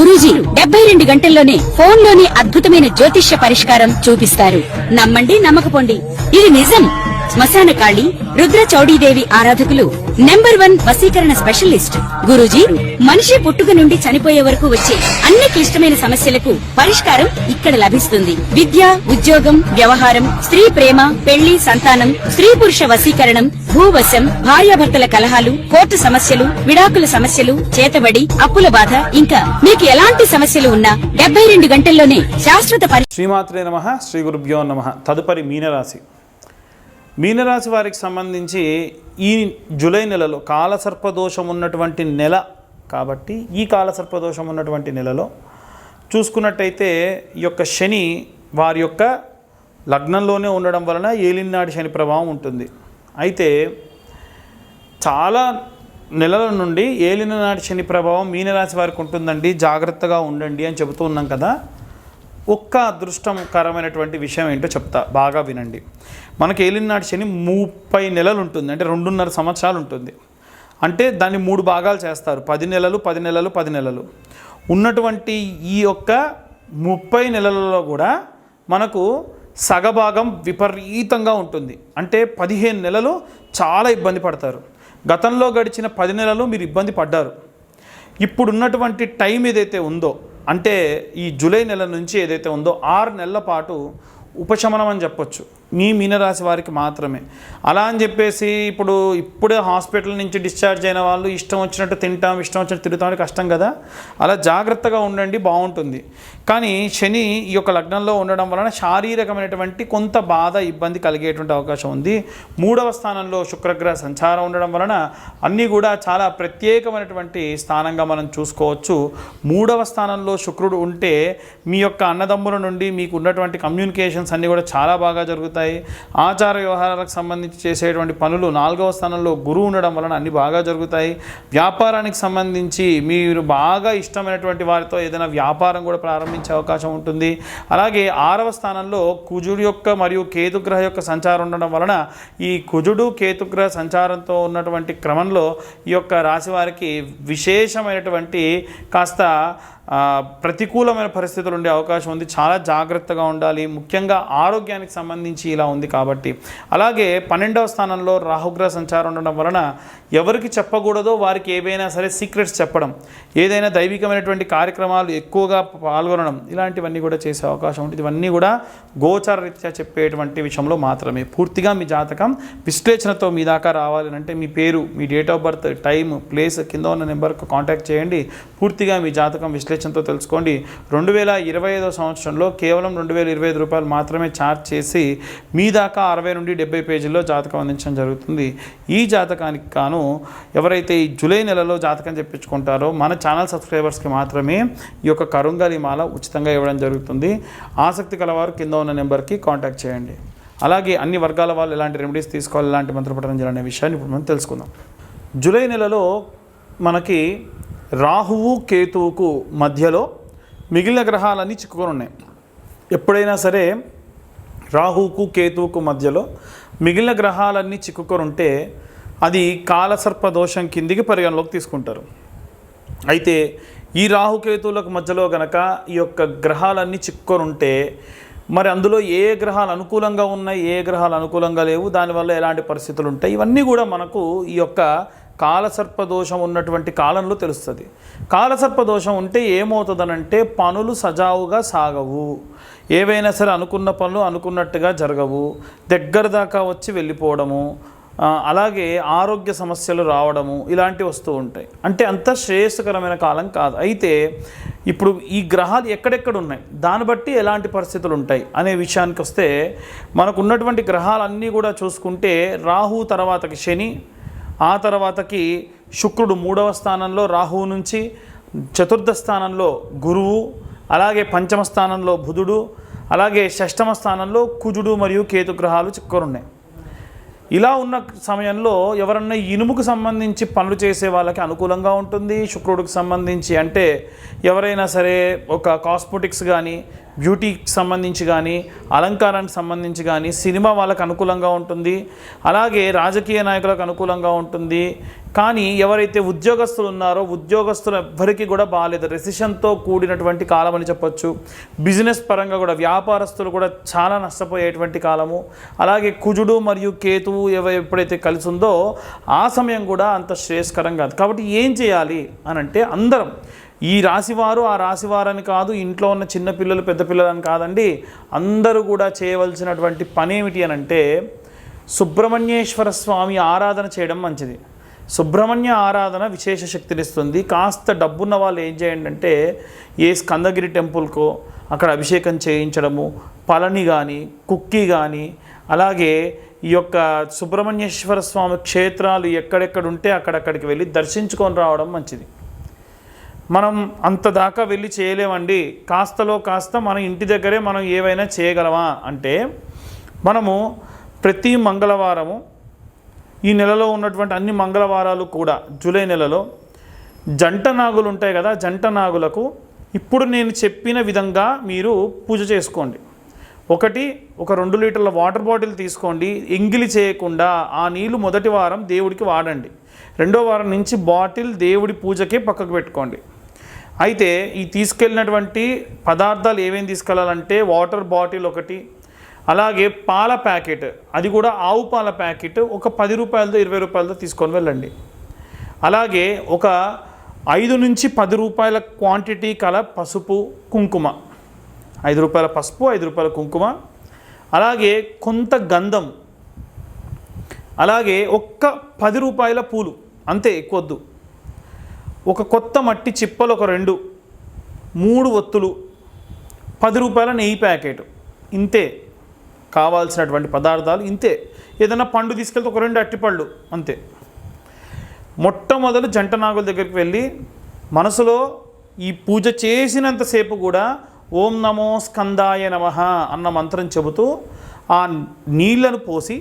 గురూజీ 72 గంటల్లోనే ఫోన్ లోని అద్భుతమైన జ్యోతిష్య పరిష్కారం చూపిస్తారు. నమ్మండి, నమ్మకపోండి, ఇది నిజం. శ్మశాన కాళి రుద్ర చౌడీదేవి ఆరాధకులు నంబర్ 1 వశీకరణ స్పెషలిస్ట్. గురూజీ మనిషి పుట్టుక నుండి చనిపోయే వరకు వచ్చే అన్ని క్లిష్టమైన సమస్యలకు పరిష్కారం ఇక్కడ లభిస్తుంది. విద్య, ఉద్యోగం, వ్యవహారం, స్త్రీ ప్రేమ, పెళ్లి, సంతానం, స్త్రీ పురుష వశీకరణం, భూవశం, భార్యాభర్తల కలహాలు, కోర్టు సమస్యలు, విడాకుల సమస్యలు, చేతబడి, అప్పుల బాధ, ఇంకా మీకు ఎలాంటి సమస్యలు ఉన్నా 72 గంటల్లోనే శాశ్వత శ్రీమాత్రే నమః. శ్రీ గురుభ్యో నమః. తదుపరి మీనరాశి. మీనరాశి వారికి సంబంధించి ఈ జూలై నెలలో కాలసర్పదోషం ఉన్నటువంటి నెల కాబట్టి ఈ కాలసర్పదోషం ఉన్నటువంటి నెలలో చూసుకున్నట్టయితే ఈ యొక్క శని వారి యొక్క లగ్నంలోనే ఉండడం వలన ఏలినాటి శని ప్రభావం ఉంటుంది. అయితే చాలా నెలల నుండి ఏలినాటి శని ప్రభావం మీనరాశి వారికి ఉంటుందండి, జాగ్రత్తగా ఉండండి అని చెబుతూ ఉన్నాం కదా. ఒక్క అదృష్టకరమైనటువంటి విషయం ఏంటో చెప్తా, బాగా వినండి. మనకి ఏలినాటి శని 30 నెలలు ఉంటుంది, అంటే 2.5 సంవత్సరాలు ఉంటుంది. అంటే దాన్ని 3 భాగాలు చేస్తారు, 10 నెలలు 10 నెలలు 10 నెలలు ఉన్నటువంటి ఈ యొక్క 30 నెలలలో కూడా మనకు సగభాగం విపరీతంగా ఉంటుంది. అంటే 15 నెలలు చాలా ఇబ్బంది పడతారు. గతంలో గడిచిన 10 నెలలు మీరు ఇబ్బంది పడ్డారు. ఇప్పుడున్నటువంటి టైం ఏదైతే ఉందో, అంటే ఈ జూలై నెల నుంచి ఏదైతే ఉందో 6 నెలల పాటు ఉపశమనం అని చెప్పొచ్చు మీ మీనరాశి వారికి మాత్రమే. అలా అని చెప్పేసి ఇప్పుడే హాస్పిటల్ నుంచి డిశ్చార్జ్ అయిన వాళ్ళు ఇష్టం వచ్చినట్టు తింటాం, ఇష్టం వచ్చినట్టు తిరుగుతాం, కష్టం కదా. అలా జాగ్రత్తగా ఉండండి, బాగుంటుంది. కానీ శని ఈ యొక్క లగ్నంలో ఉండడం వలన శారీరకమైనటువంటి కొంత బాధ, ఇబ్బంది కలిగేటువంటి అవకాశం ఉంది. 3వ స్థానంలో శుక్రగ్రహ సంచారం ఉండడం వలన అన్నీ కూడా చాలా ప్రత్యేకమైనటువంటి స్థానంగా మనం చూసుకోవచ్చు. 3వ స్థానంలో శుక్రుడు ఉంటే మీ యొక్క అన్నదమ్ముల నుండి మీకు ఉన్నటువంటి కమ్యూనికేషన్స్ అన్నీ కూడా చాలా బాగా జరుగుతాయి. ఆచార వ్యవహారాలకు సంబంధించి చేసేటువంటి పనులు 4వ స్థానంలో గురువు ఉండడం వలన అన్ని బాగా జరుగుతాయి. వ్యాపారానికి సంబంధించి మీరు బాగా ఇష్టమైనటువంటి వారితో ఏదైనా వ్యాపారం కూడా ప్రారంభించే అవకాశం ఉంటుంది. అలాగే 6వ స్థానంలో కుజుడు యొక్క మరియు కేతుగ్రహ యొక్క సంచారం ఉండడం వలన ఈ కుజుడు కేతుగ్రహ సంచారంతో ఉన్నటువంటి క్రమంలో ఈ యొక్క రాశి వారికి విశేషమైనటువంటి కాస్త ప్రతికూలమైన పరిస్థితులు ఉండే అవకాశం ఉంది. చాలా జాగ్రత్తగా ఉండాలి, ముఖ్యంగా ఆరోగ్యానికి సంబంధించి ఇలా ఉంది కాబట్టి. అలాగే 12వ స్థానంలో రాహుగ్రహ సంచారం ఉండడం వలన ఎవరికి చెప్పకూడదో వారికి ఏవైనా సరే సీక్రెట్స్ చెప్పడం, ఏదైనా దైవికమైనటువంటి కార్యక్రమాలు ఎక్కువగా పాల్గొనడం, ఇలాంటివన్నీ కూడా చేసే అవకాశం ఉంటుంది. ఇవన్నీ కూడా గోచార రీత్యా చెప్పేటువంటి విషయంలో మాత్రమే. పూర్తిగా మీ జాతకం విశ్లేషణతో మీ దాకా రావాలి అంటే మీ పేరు, మీ date of birth, time, place కింద ఉన్న నెంబర్కు కాంటాక్ట్ చేయండి. పూర్తిగా మీ జాతకం విశ్లేషణతో తెలుసుకోండి. 2025వ సంవత్సరంలో కేవలం 2025 రూపాయలు మాత్రమే ఛార్జ్ చేసి మీ దాకా 60 నుండి 70 పేజీల్లో జాతకం అందించడం జరుగుతుంది. ఈ జాతకానికి గాను ఎవరైతే ఈ జూలై నెలలో జాతకం చెప్పించుకుంటారో మన ఛానల్ సబ్స్క్రైబర్స్కి మాత్రమే ఈ యొక్క కరుంగలి మాల ఉచితంగా ఇవ్వడం జరుగుతుంది. ఆసక్తి కలవారు కింద ఉన్న నెంబర్కి కాంటాక్ట్ చేయండి. అలాగే అన్ని వర్గాల వాళ్ళు ఎలాంటి రెమెడీస్ తీసుకోవాలి, ఎలాంటి మంత్రపఠనం చేయాలనే విషయాన్ని ఇప్పుడు మనం తెలుసుకుందాం. జూలై నెలలో మనకి రాహువు కేతువుకు మధ్యలో మిగిలిన గ్రహాలన్నీ చిక్కుకొని ఉన్నాయి. ఎప్పుడైనా సరే రాహువుకు కేతువుకు మధ్యలో మిగిలిన గ్రహాలన్నీ చిక్కుకొని ఉంటే అది కాలసర్పదోషం కిందికి పరిగణలోకి తీసుకుంటారు. అయితే ఈ రాహుకేతువులకు మధ్యలో గనక ఈ యొక్క గ్రహాలన్నీ చిక్కుకొని ఉంటే మరి అందులో ఏ గ్రహాలు అనుకూలంగా ఉన్నాయి, ఏ గ్రహాలు అనుకూలంగా లేవు, దానివల్ల ఎలాంటి పరిస్థితులు ఉంటాయి, ఇవన్నీ కూడా మనకు ఈ యొక్క కాలసర్పదోషం ఉన్నటువంటి కాలంలో తెలుస్తుంది. కాలసర్పదోషం ఉంటే ఏమవుతుందనంటే పనులు సజావుగా సాగవు, ఏవైనా సరే అనుకున్న పనులు అనుకున్నట్టుగా జరగవు, దగ్గర దాకా వచ్చి వెళ్ళిపోవడము, అలాగే ఆరోగ్య సమస్యలు రావడము, ఇలాంటివి వస్తూ ఉంటాయి. అంటే అంత శ్రేయస్కరమైన కాలం కాదు. అయితే ఇప్పుడు ఈ గ్రహాలు ఎక్కడెక్కడ ఉన్నాయి, దాన్ని బట్టి ఎలాంటి పరిస్థితులు ఉంటాయి అనే విషయానికి వస్తే మనకు ఉన్నటువంటి గ్రహాలన్నీ కూడా చూసుకుంటే రాహు తర్వాతకి శని, ఆ తర్వాతకి శుక్రుడు 3వ స్థానంలో రాహువు నుంచి, 4థ స్థానంలో గురువు, అలాగే 5వ స్థానంలో బుధుడు, అలాగే 6వ స్థానంలో కుజుడు మరియు కేతు గ్రహాలు చిక్కురున్నాయి. ఇలా ఉన్న సమయంలో ఎవరన్నా ఇనుముకు సంబంధించి పనులు చేసే వాళ్ళకి అనుకూలంగా ఉంటుంది. శుక్రుడికి సంబంధించి అంటే ఎవరైనా సరే ఒక కాస్మెటిక్స్ కానీ, బ్యూటీకి సంబంధించి కానీ, అలంకారానికి సంబంధించి కానీ, సినిమా వాళ్ళకు అనుకూలంగా ఉంటుంది. అలాగే రాజకీయ నాయకులకు అనుకూలంగా ఉంటుంది. కానీ ఎవరైతే ఉద్యోగస్తులు ఉన్నారో ఉద్యోగస్తులు ఎవ్వరికీ కూడా బాగాలేదు. రెసిషన్తో కూడినటువంటి కాలం అని చెప్పొచ్చు. బిజినెస్ పరంగా కూడా వ్యాపారస్తులు కూడా చాలా నష్టపోయేటువంటి కాలము. అలాగే కుజుడు మరియు కేతువు ఎప్పుడైతే కలిసి ఉందో ఆ సమయం కూడా అంత శ్రేయస్కరం కాదు. కాబట్టి ఏం చేయాలి అని అంటే అందరం ఈ రాశివారు ఆ రాశివారని కాదు, ఇంట్లో ఉన్న చిన్నపిల్లలు పెద్ద పిల్లలని కాదండి, అందరూ కూడా చేయవలసినటువంటి పని ఏమిటి అని అంటే సుబ్రహ్మణ్యేశ్వర స్వామి ఆరాధన చేయడం మంచిది. సుబ్రహ్మణ్య ఆరాధన విశేష శక్తినిస్తుంది. కాస్త డబ్బున్న వాళ్ళు ఏం చేయండి అంటే ఏ స్కందగిరి టెంపుల్కో అక్కడ అభిషేకం చేయించడము, పళని కానీ కుక్కి కానీ, అలాగే ఈ యొక్క సుబ్రహ్మణ్యేశ్వర స్వామి క్షేత్రాలు ఎక్కడెక్కడ ఉంటే అక్కడక్కడికి వెళ్ళి దర్శించుకొని రావడం మంచిది. మనం అంత దాకా వెళ్ళి చేయలేమండి, కాస్తలో కాస్త మన ఇంటి దగ్గరే మనం ఏవైనా చేయగలమా అంటే మనము ప్రతి మంగళవారము ఈ నెలలో ఉన్నటువంటి అన్ని మంగళవారాలు కూడా జూలై నెలలో జంట నాగులు ఉంటాయి కదా, జంట నాగులకు ఇప్పుడు నేను చెప్పిన విధంగా మీరు పూజ చేసుకోండి. ఒక 2 లీటర్ల వాటర్ బాటిల్ తీసుకోండి. ఎంగిలి చేయకుండా ఆ నీళ్లు మొదటి వారం దేవుడికి వాడండి. రెండో వారం నుంచి బాటిల్ దేవుడి పూజకే పక్కకు పెట్టుకోండి. అయితే ఈ తీసుకెళ్ళినటువంటి పదార్థాలు ఏమేమి తీసుకెళ్ళాలంటే వాటర్ బాటిల్ ఒకటి, అలాగే పాల ప్యాకెట్, అది కూడా ఆవు పాల ప్యాకెట్ ఒక 10 రూపాయలతో 20 రూపాయలతో తీసుకొని వెళ్ళండి. అలాగే ఒక 5 నుంచి 10 రూపాయల క్వాంటిటీ కల పసుపు కుంకుమ, 5 రూపాయల పసుపు 5 రూపాయల కుంకుమ, అలాగే కొంత గంధం, అలాగే ఒక్క 10 రూపాయల పూలు, అంతే ఎక్కువద్దు. ఒక కొత్త మట్టి చిప్పలు ఒక 2, 3 ఒత్తులు, 10 రూపాయల నెయ్యి ప్యాకెట్, ఇంతే కావాల్సినటువంటి పదార్థాలు ఇంతే. ఏదైనా పండు తీసుకెళ్తే ఒక 2 అట్టిపళ్ళు అంతే. మొట్టమొదలు జంట నాగుల దగ్గరికి వెళ్ళి మనసులో ఈ పూజ చేసినంతసేపు కూడా ఓం నమో స్కందాయ నమః అన్న మంత్రం చెబుతూ ఆ నీళ్లను పోసి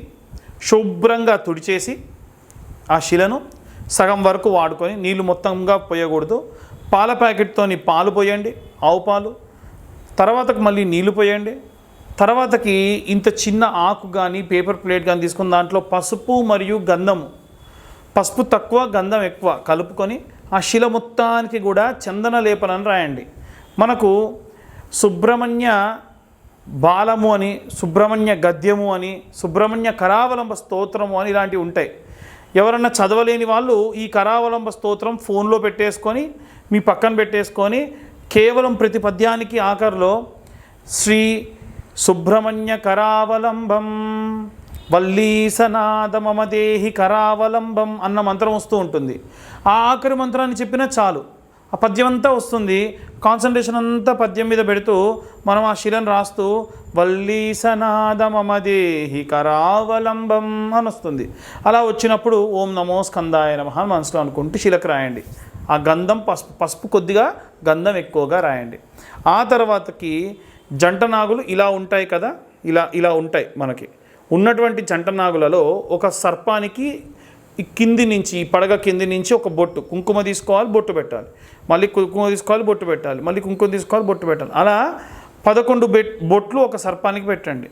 శుభ్రంగా తుడిచేసి ఆ శిలను సగం వరకు వాడుకొని, నీళ్ళు మొత్తంగా పోయకూడదు. పాల ప్యాకెట్తోని పాలు పోయండి, ఆవు పాలు, తర్వాతకు మళ్ళీ నీళ్లు పోయండి. తర్వాతకి ఇంత చిన్న ఆకు కానీ పేపర్ ప్లేట్ కానీ తీసుకుని దాంట్లో పసుపు మరియు గంధము, పసుపు తక్కువ గంధం ఎక్కువ కలుపుకొని ఆ శిల మొత్తానికి కూడా చందన లేపనని రాయండి. మనకు సుబ్రహ్మణ్య బాలము అని, సుబ్రహ్మణ్య గద్యము అని, సుబ్రహ్మణ్య కరావలంబ స్తోత్రము అని ఇలాంటివి ఉంటాయి. ఎవరన్నా చదవలేని వాళ్ళు ఈ కరావలంబ స్తోత్రం ఫోన్లో పెట్టేసుకొని మీ పక్కన పెట్టేసుకొని కేవలం ప్రతి పద్యానికి ఆఖరిలో శ్రీ సుబ్రహ్మణ్య కరావలంబం వల్లీసనాద మమదేహి కరావలంబం అన్న మంత్రం వస్తూ ఉంటుంది. ఆ ఆఖరి మంత్రాన్ని చెప్పినా చాలు, ఆ పద్యం అంతా వస్తుంది. కాన్సన్ట్రేషన్ అంతా పద్యం మీద పెడుతూ మనం ఆ శిలను రాస్తూ వల్లీసనాద మమదేహి కరావలంబం అని వస్తుంది. అలా వచ్చినప్పుడు ఓం నమో స్కందాయ నమః మనసులో అనుకుంటూ శిలకు రాయండి. ఆ గంధం పసుపు కొద్దిగా గంధం ఎక్కువగా రాయండి. ఆ తర్వాతకి జంట నాగులు ఇలా ఉంటాయి కదా, ఇలా ఉంటాయి. మనకి ఉన్నటువంటి జంట నాగులలో ఒక సర్పానికి ఈ కింది నుంచి, ఈ పడగ కింది నుంచి ఒక బొట్టు కుంకుమ తీసుకోవాలి, బొట్టు పెట్టాలి, మళ్ళీ కుంకుమ తీసుకోవాలి, బొట్టు పెట్టాలి, మళ్ళీ కుంకుమ తీసుకోవాలి, బొట్టు పెట్టాలి. అలా 11 బొట్లు ఒక సర్పానికి పెట్టండి.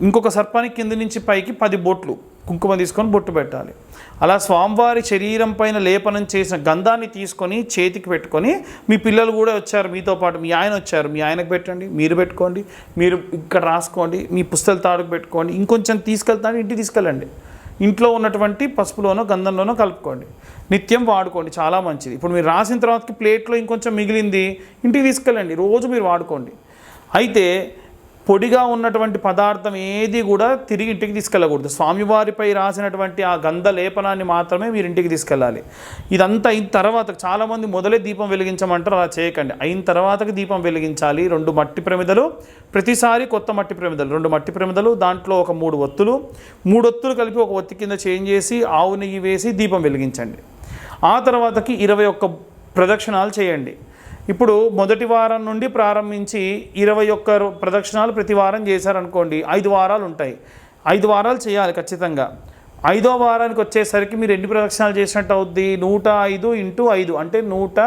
ఇంకొక సర్పానికి కింది నుంచి పైకి 10 బొట్లు కుంకుమ తీసుకొని బొట్టు పెట్టాలి. అలా స్వామివారి శరీరం పైన లేపనం చేసిన గంధాన్ని తీసుకొని చేతికి పెట్టుకొని, మీ పిల్లలు కూడా వచ్చారు మీతో పాటు, మీ ఆయన వచ్చారు, మీ ఆయనకు పెట్టండి, మీరు పెట్టుకోండి, మీరు ఇక్కడ రాసుకోండి, మీ పుస్తల తాడుకు పెట్టుకోండి, ఇంకొంచెం తీసుకెళ్తాను ఇంటికి తీసుకెళ్ళండి. ఇంట్లో ఉన్నటువంటి పసుపులోనో గంధంలోనో కలుపుకోండి, నిత్యం వాడుకోండి, చాలా మంచిది. ఇప్పుడు మీరు రాసిన తర్వాతకి ప్లేట్లో ఇంకొంచెం మిగిలింది ఇంటికి తీసుకెళ్ళండి, రోజు మీరు వాడుకోండి. అయితే పొడిగా ఉన్నటువంటి పదార్థం ఏది కూడా తిరిగి ఇంటికి తీసుకెళ్ళకూడదు. స్వామివారిపై రాసినటువంటి ఆ గంధ లేపనాన్ని మాత్రమే మీరు ఇంటికి తీసుకెళ్ళాలి. ఇదంతా అయిన తర్వాత చాలామంది మొదలే దీపం వెలిగించమంటారు, అలా చేయకండి. అయిన తర్వాతకి దీపం వెలిగించాలి. 2 మట్టి ప్రమిదలు, ప్రతిసారి కొత్త మట్టి ప్రమిదలు, 2 మట్టి ప్రమిదలు, దాంట్లో ఒక 3 ఒత్తులు, 3 ఒత్తులు కలిపి ఒక ఒత్తి కింద చేంజ్ చేసి ఆవు నెయ్యి వేసి దీపం వెలిగించండి. ఆ తర్వాతకి 21 ప్రదక్షిణాలు చేయండి. ఇప్పుడు మొదటి వారం నుండి ప్రారంభించి 21 ప్రదక్షిణాలు ప్రతి వారం చేశారనుకోండి, 5 వారాలు ఉంటాయి. 5 వారాలు చేయాలి ఖచ్చితంగా. 5వ వారానికి వచ్చేసరికి మీరు ఎన్ని ప్రదక్షిణాలు చేసినట్టు అవుద్ది? 105 × 5 అంటే 21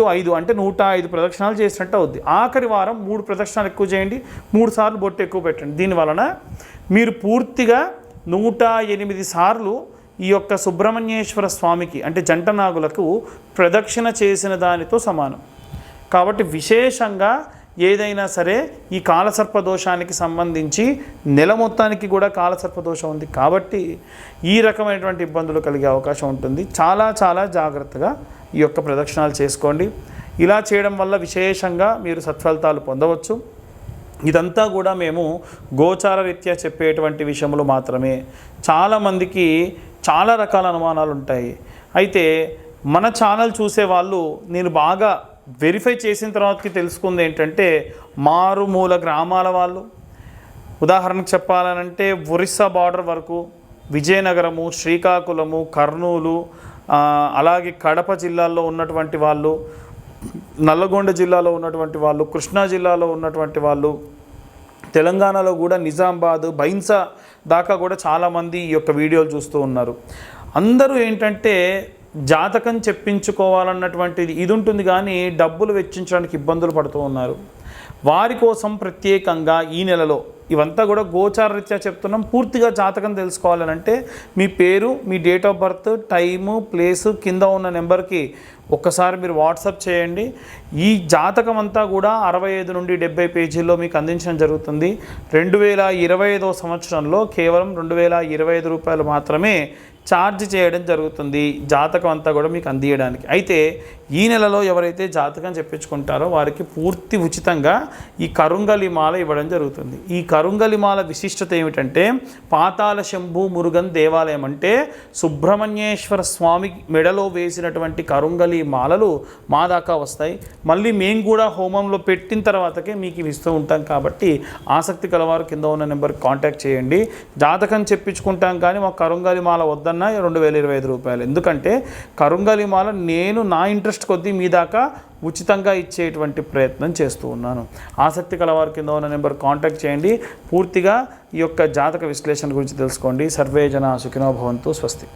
× 5 అంటే 105 ప్రదక్షిణాలు చేసినట్టు అవుద్ది. ఆఖరి వారం 3 ప్రదక్షిణాలు ఎక్కువ చేయండి, 3 సార్లు బొట్టు ఎక్కువ పెట్టండి. దీనివలన మీరు పూర్తిగా 108 సార్లు ఈ యొక్క సుబ్రహ్మణ్యేశ్వర స్వామికి అంటే జంట నాగులకు ప్రదక్షిణ చేసిన దానితో సమానం. కాబట్టి విశేషంగా ఏదైనా సరే ఈ కాలసర్పదోషానికి సంబంధించి నెల మొత్తానికి కూడా కాలసర్పదోషం ఉంది కాబట్టి ఈ రకమైనటువంటి ఇబ్బందులు కలిగే అవకాశం ఉంటుంది. చాలా చాలా జాగ్రత్తగా ఈ యొక్క ప్రదక్షిణాలు చేసుకోండి. ఇలా చేయడం వల్ల విశేషంగా మీరు సత్ఫలితాలు పొందవచ్చు. ఇదంతా కూడా మేము గోచార రీత్యా చెప్పేటువంటి విషయములు మాత్రమే. చాలామందికి చాలా రకాల అనుమానాలు ఉంటాయి. అయితే మన ఛానల్ చూసే వాళ్ళు నేను బాగా వెరిఫై చేసిన తర్వాతకి తెలుసుకుంది ఏంటంటే మారుమూల గ్రామాల వాళ్ళు, ఉదాహరణకు చెప్పాలనంటే ఒరిస్సా బార్డర్ వరకు, విజయనగరము, శ్రీకాకుళము, కర్నూలు, అలాగే కడప జిల్లాల్లో ఉన్నటువంటి వాళ్ళు, నల్లగొండ జిల్లాలో ఉన్నటువంటి వాళ్ళు, కృష్ణా జిల్లాలో ఉన్నటువంటి వాళ్ళు, తెలంగాణలో కూడా నిజామాబాద్, బైన్సా దాకా కూడా చాలామంది ఈ యొక్క వీడియోలు చూస్తూ ఉన్నారు. అందరూ ఏంటంటే జాతకం చెప్పించుకోవాలన్నటువంటిది ఇది ఉంటుంది, కానీ డబ్బులు వెచ్చించడానికి ఇబ్బందులు పడుతూ ఉన్నారు. వారి కోసం ప్రత్యేకంగా ఈ నెలలో ఇవంతా కూడా గోచార రీత్యా చెప్తున్నాం. పూర్తిగా జాతకం తెలుసుకోవాలనంటే మీ పేరు, మీ date of birth, time, place కింద ఉన్న నెంబర్కి ఒక్కసారి మీరు వాట్సాప్ చేయండి. ఈ జాతకం అంతా కూడా 65 నుండి 70 పేజీల్లో మీకు అందించడం జరుగుతుంది. 2025వ సంవత్సరంలో కేవలం 2025 రూపాయలు మాత్రమే ఛార్జ్ చేయడం జరుగుతుంది జాతకం అంతా కూడా మీకు అందియడానికి. అయితే ఈ నెలలో ఎవరైతే జాతకం చెప్పించుకుంటారో వారికి పూర్తి ఉచితంగా ఈ కరుంగలిమాల ఇవ్వడం జరుగుతుంది. ఈ కరుంగలిమాల విశిష్టత ఏమిటంటే పాతాళ శంభు మురుగన్ దేవాలయం అంటే సుబ్రహ్మణ్యేశ్వర స్వామి మెడలో వేసినటువంటి కరుంగలి మాలలు మా దాకా వస్తాయి. మళ్ళీ మేము కూడా హోమంలో పెట్టిన తర్వాతకే మీకు ఇవి ఇస్తూ ఉంటాం. కాబట్టి ఆసక్తి కలవారు కింద ఉన్న నెంబర్కి కాంటాక్ట్ చేయండి. జాతకం చెప్పించుకుంటాం కానీ మాకు కరుంగలి మాల వద్దన్న 2025 రూపాయలు. ఎందుకంటే కరుంగలి మాల నేను నా ఇంట్రెస్ట్ కొద్దీ మీ దాకా ఉచితంగా ఇచ్చేటువంటి ప్రయత్నం చేస్తూ ఉన్నాను. ఆసక్తి కలవారు కింద ఉన్న నెంబర్ కాంటాక్ట్ చేయండి. పూర్తిగా ఈ యొక్క జాతక విశ్లేషణ గురించి తెలుసుకోండి. సర్వే జన సుఖినో భవంతు. స్వస్తి.